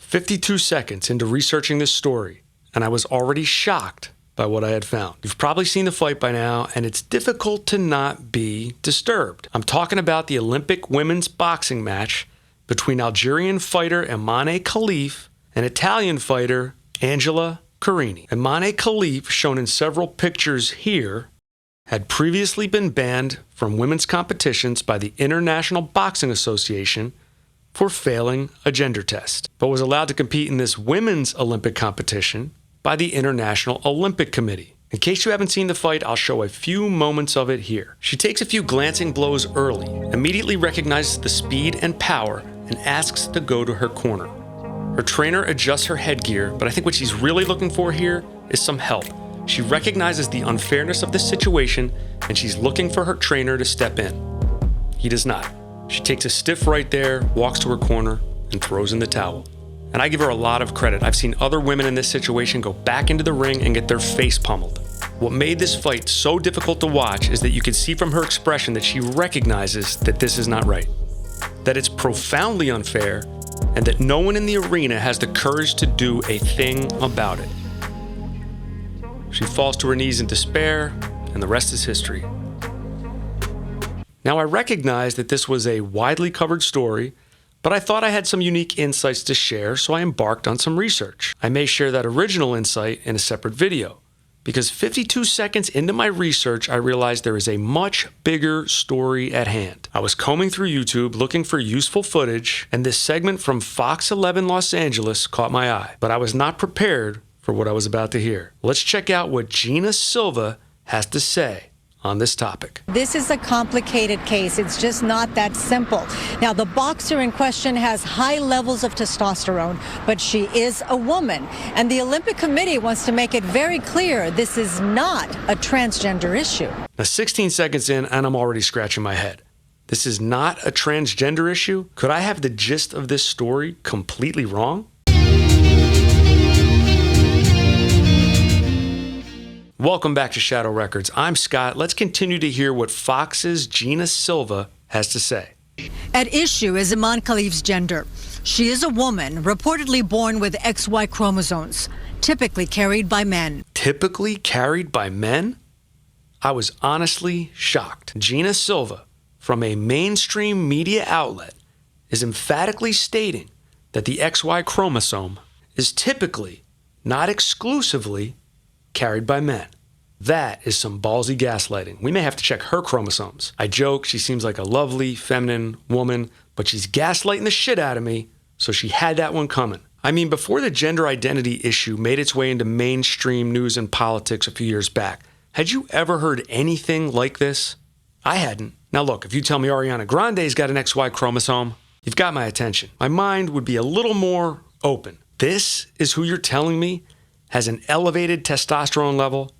52 seconds into researching this story, and I was already shocked by what I had found. You've probably seen the fight by now, and it's difficult to not be disturbed. I'm talking about the Olympic women's boxing match between Algerian fighter Imane Khelif and Italian fighter Angela Carini. Imane Khelif, shown in several pictures here, had previously been banned from women's competitions by the International Boxing Association for failing a gender test, but was allowed to compete in this women's Olympic competition by the International Olympic Committee. In case you haven't seen the fight, I'll show a few moments of it here. She takes a few glancing blows early, immediately recognizes the speed and power, and asks to go to her corner. Her trainer adjusts her headgear, but I think what she's really looking for here is some help. She recognizes the unfairness of the situation, and she's looking for her trainer to step in. He does not. She takes a stiff right there, walks to her corner, and throws in the towel. And I give her a lot of credit. I've seen other women in this situation go back into the ring and get their face pummeled. What made this fight so difficult to watch is that you can see from her expression that she recognizes that this is not right, that it's profoundly unfair, and that no one in the arena has the courage to do a thing about it. She falls to her knees in despair, and the rest is history. Now, I recognize that this was a widely covered story, but I thought I had some unique insights to share, so I embarked on some research. I may share that original insight in a separate video, because 52 seconds into my research, I realized there is a much bigger story at hand. I was combing through YouTube looking for useful footage, and this segment from Fox 11 Los Angeles caught my eye, but I was not prepared for what I was about to hear. Let's check out what Gina Silva has to say on this topic. This is a complicated case. It's just not that simple. Now, the boxer in question has high levels of testosterone, but she is a woman. And the Olympic Committee wants to make it very clear this is not a transgender issue. Now, 16 seconds in, and I'm already scratching my head. This is not a transgender issue? Could I have the gist of this story completely wrong? Welcome back to Shadow Records. I'm Scott. Let's continue to hear what Fox's Gina Silva has to say. At issue is Imane Khelif's gender. She is a woman, reportedly born with XY chromosomes, typically carried by men. Typically carried by men? I was honestly shocked. Gina Silva, from a mainstream media outlet, is emphatically stating that the XY chromosome is typically, not exclusively, carried by men. That is some ballsy gaslighting. We may have to check her chromosomes. I joke, she seems like a lovely, feminine woman, but she's gaslighting the shit out of me, so she had that one coming. I mean, before the gender identity issue made its way into mainstream news and politics a few years back, had you ever heard anything like this? I hadn't. Now look, if you tell me Ariana Grande's got an XY chromosome, you've got my attention. My mind would be a little more open. This is who you're telling me has an elevated testosterone level,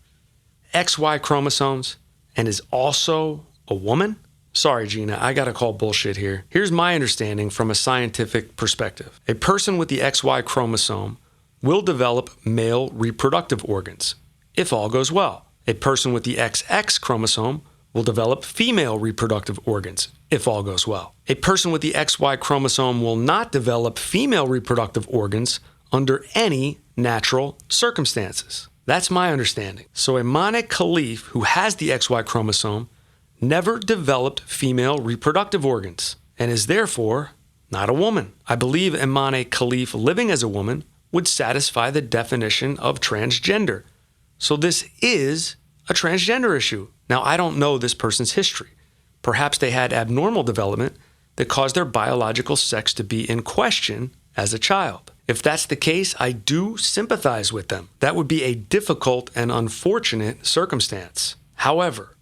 XY chromosomes, and is also a woman? Sorry, Gina, I gotta call bullshit here. Here's my understanding from a scientific perspective. A person with the XY chromosome will develop male reproductive organs, if all goes well. A person with the XX chromosome will develop female reproductive organs, if all goes well. A person with the XY chromosome will not develop female reproductive organs under any natural circumstances. That's my understanding. So Imane Khelif, who has the XY chromosome, never developed female reproductive organs and is therefore not a woman. I believe Imane Khelif living as a woman would satisfy the definition of transgender. So this is a transgender issue. Now, I don't know this person's history. Perhaps they had abnormal development that caused their biological sex to be in question as a child. If that's the case, I do sympathize with them. That would be a difficult and unfortunate circumstance. However,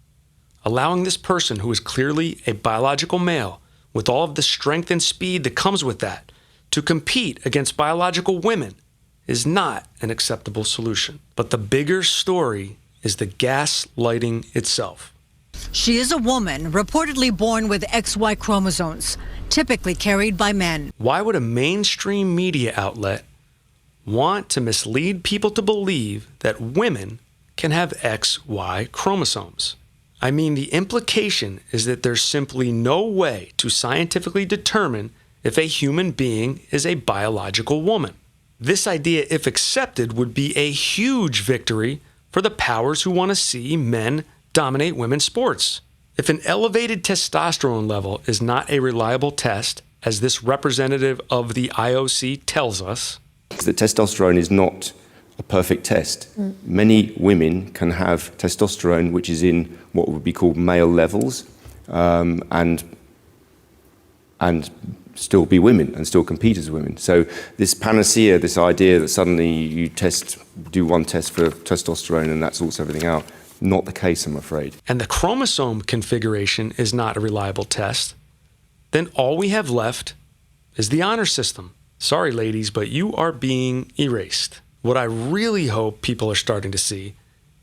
allowing this person who is clearly a biological male with all of the strength and speed that comes with that to compete against biological women is not an acceptable solution. But the bigger story is the gaslighting itself. She is a woman, reportedly born with XY chromosomes, typically carried by men. Why would a mainstream media outlet want to mislead people to believe that women can have XY chromosomes? I mean, the implication is that there's simply no way to scientifically determine if a human being is a biological woman. This idea, if accepted, would be a huge victory for the powers who want to see men dominate women's sports. If an elevated testosterone level is not a reliable test, as this representative of the IOC tells us, that testosterone is not a perfect test. Many women can have testosterone which is in what would be called male levels, and still be women and still compete as women. So this panacea, this idea that suddenly you do one test for testosterone and that sorts everything out, not the case, I'm afraid. And the chromosome configuration is not a reliable test, then all we have left is the honor system. Sorry, ladies, but you are being erased. What I really hope people are starting to see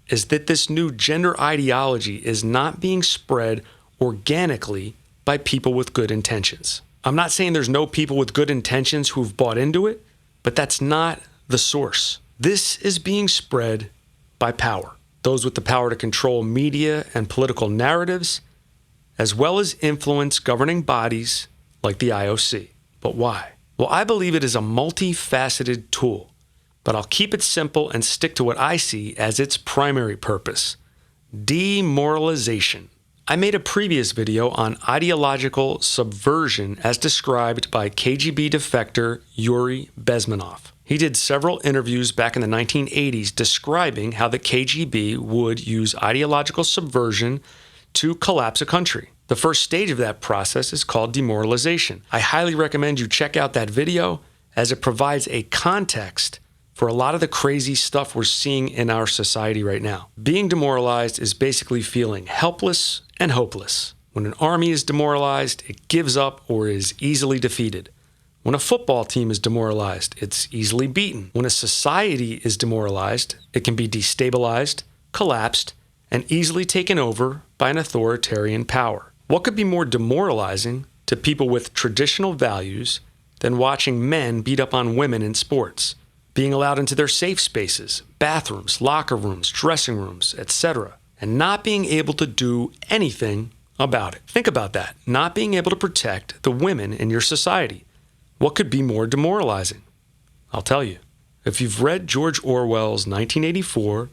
is that this new gender ideology is not being spread organically by people with good intentions. I'm not saying there's no people with good intentions who've bought into it, but that's not the source. This is being spread by power. Those with the power to control media and political narratives, as well as influence governing bodies like the IOC. But why? Well, I believe it is a multifaceted tool, but I'll keep it simple and stick to what I see as its primary purpose: demoralization. I made a previous video on ideological subversion as described by KGB defector Yuri Bezmenov. He did several interviews back in the 1980s describing how the KGB would use ideological subversion to collapse a country. The first stage of that process is called demoralization. I highly recommend you check out that video as it provides a context for a lot of the crazy stuff we're seeing in our society right now. Being demoralized is basically feeling helpless and hopeless. When an army is demoralized, it gives up or is easily defeated. When a football team is demoralized, it's easily beaten. When a society is demoralized, it can be destabilized, collapsed, and easily taken over by an authoritarian power. What could be more demoralizing to people with traditional values than watching men beat up on women in sports, being allowed into their safe spaces, bathrooms, locker rooms, dressing rooms, etc., and not being able to do anything about it? Think about that. Not being able to protect the women in your society. What could be more demoralizing? I'll tell you. If you've read George Orwell's 1984,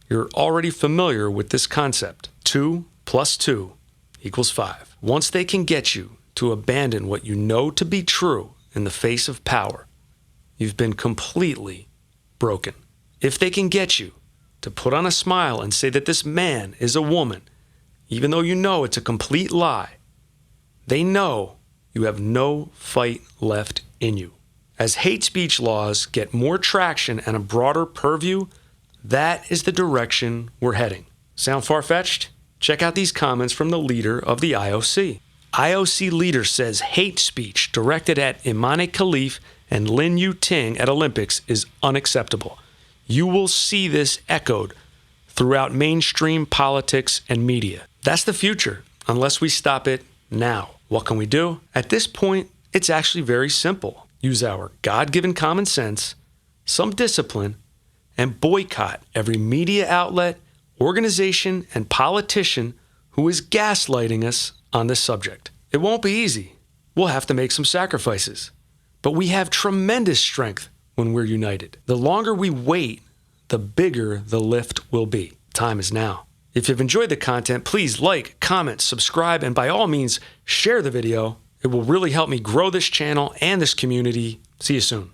you're already familiar with this concept. 2 + 2 = 5. Once they can get you to abandon what you know to be true in the face of power, you've been completely broken. If they can get you to put on a smile and say that this man is a woman, even though you know it's a complete lie, they know you have no fight left in you. As hate speech laws get more traction and a broader purview, that is the direction we're heading. Sound far-fetched? Check out these comments from the leader of the IOC. IOC leader says hate speech directed at Imane Khelif and Lin Yu-ting at Olympics is unacceptable. You will see this echoed throughout mainstream politics and media. That's the future, unless we stop it now. What can we do? At this point, it's actually very simple. Use our God-given common sense, some discipline, and boycott every media outlet, organization, and politician who is gaslighting us on this subject. It won't be easy. We'll have to make some sacrifices. But we have tremendous strength when we're united. The longer we wait, the bigger the lift will be. Time is now. If you've enjoyed the content, please like, comment, subscribe, and by all means, share the video. It will really help me grow this channel and this community. See you soon.